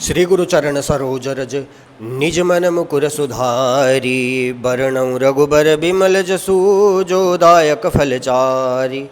श्री गुरु चरण सरोज रज निज मन मुकुर सुधारी। बरनौ रघुबर बिमल जसु जो दायक फलचारी।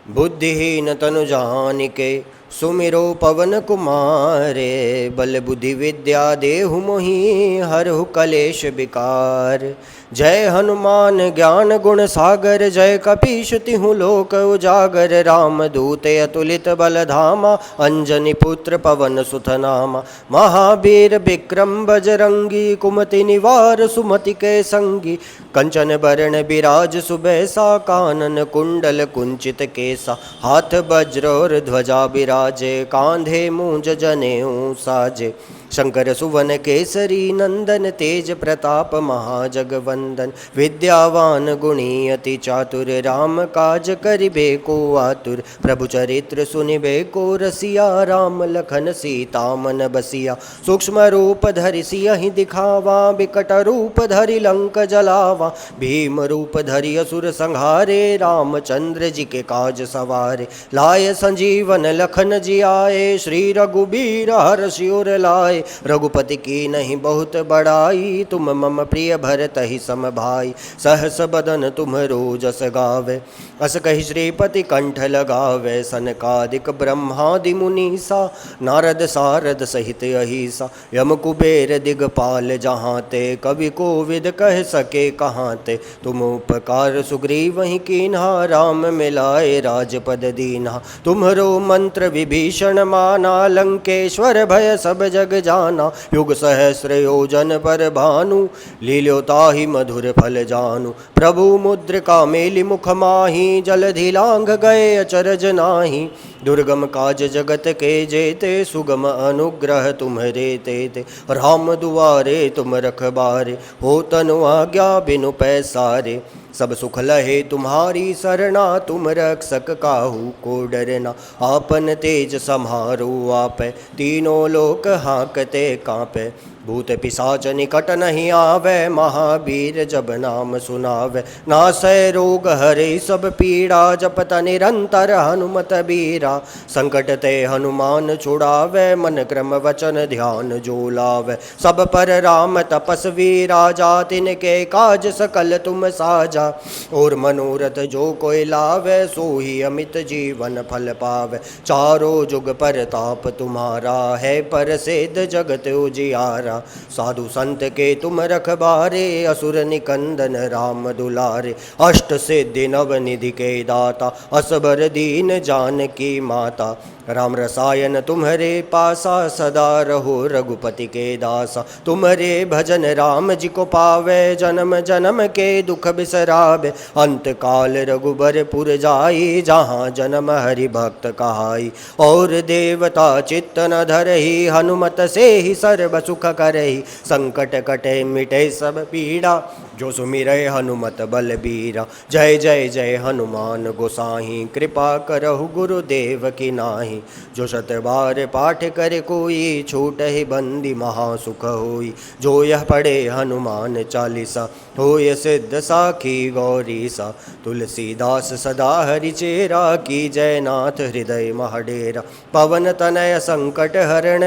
बुद्धिहीन तनु जानिके सुमिरो पवन कुमारे। बल बुद्धि विद्या देहु मोहि हरहु कलेश विकार। जय हनुमान ज्ञान गुण सागर जय कपीश तिहु लोक उजागर। राम दूत अतुलित बल धामा अंजनी पुत्र पवन सुत नामा। महावीर विक्रम बजरंगी कुमति निवार सुमति के संगी। कंचन बरण बिराज सुबैसा कानन कुंडल कुंचित केसा। हाथ वज्र और ध्वजा बिराजे कांधे मूंज जनेऊ साजे। शंकर सुवन केसरी नंदन तेज प्रताप महाजगवंदन। विद्यावान गुणी अति चातुर राम काज करिबे को आतुर। प्रभु चरित्र सुनिबे को रसिया राम लखन सीता मन बसिया। सूक्ष्म रूप धरि सियहि दिखावा बिकट रूप धरि लंक जलावा। भीम रूप धरि असुर संहारे रामचंद्र जी के काज सवारे। लाय संजीवन लखन जियाए श्री रघुबीर हर्षि उर लाए। रघुपति की नहीं बहुत बड़ाई तुम मम प्रिय भरत ही सम भाई। सहस बदन तुम रोजस गावे अस कहि श्रीपति कंठ लगावे। सनकादिक ब्रह्मादि मुनीसा नारद सारद सहित अहिसा। यम कुबेर दिगपाल जहाँ ते कवि कोविद कह सके कहाँ ते। तुम उपकार सुग्रीव ही कीन्हा राम मिलाए राजपद दीन्हा। तुम्हरो मंत्र विभीषण माना लंकेश्वर भय सब जग जाना। युग सहस्र योजन पर भानु लील्यो ताहि मधुर फल जानु। प्रभु मुद्रिका मेलि मुख माहि जलधि लांघ गए अचरज नाही। दुर्गम काज जगत के जेते सुगम अनुग्रह तुम्हरे तेते। राम दुआरे तुम रखबारे हो तनु आज्ञा बिनु पैसारे। सब सुख लहे तुम्हारी सरना तुम रक्षक काहू को डरना। आपन तेज सम्हारो आपै तीनों लोक हाँकते काँपै। भूत पिशाच निकट नहीं आवे महावीर जब नाम सुनावे। नासै रोग हरे सब पीड़ा जपत निरंतर हनुमत बीरा। संकट ते हनुमान छुड़ावे मन क्रम वचन ध्यान जो लावे। सब पर राम तपस्वी राजा तिनके काज सकल तुम साजा। और मनोरथ जो कोई लावे सोही अमित जीवन फल पावे। चारों जुग परताप तुम्हारा है प्रसिद्ध जगत उजियारा। साधु संत के तुम रखबारे असुर निकंदन राम दुलारे। अष्ट सिद्धि नव निधि के दाता असबर दीन जानकी माता। राम रसायन तुम्हारे पासा सदा रहो रघुपति के दासा। तुम्हारे भजन राम जी को पावे जन्म जन्म के दुख बिसरावे। अंत काल रघुबर पुर जाई जहाँ जन्म हरि भक्त कहाई। और देवता चित्त न धरहि हनुमत से ही सर्व सुख करहि। संकट कटे मिटे सब पीड़ा जो सुमिरै हनुमत बलबीरा। जय जय जय हनुमान गोसाई कृपा करहु गुरुदेव की नाही। जो शत बार पाठ करे कोई छूटहि बंदी महासुख होई। जो यह पढ़े हनुमान चालीसा होय सिद्ध साखी गौरीसा। तुलसीदास सदा हरिचेरा की जयनाथ हृदय महडेरा। पवन तनय संकट हरण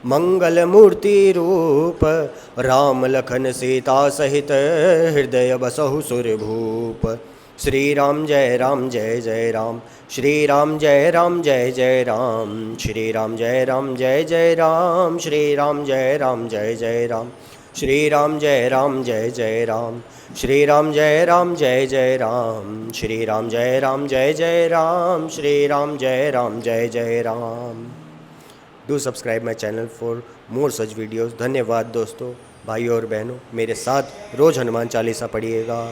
मंगल मूर्ति रूप। राम लखन सीता सहित हृदय बसहु सुरभूप। श्री राम जय जय राम। श्री राम जय जय राम। श्री राम जय जय राम। श्री राम जय जय राम। श्री राम जय जय राम। श्री राम जय जय राम। श्री राम जय राम। श्री राम जय Ram. Do subscribe my channel for more such videos. धन्यवाद दोस्तों, भाइयों और बहनों, मेरे साथ रोज़ हनुमान चालीसा पढ़िएगा।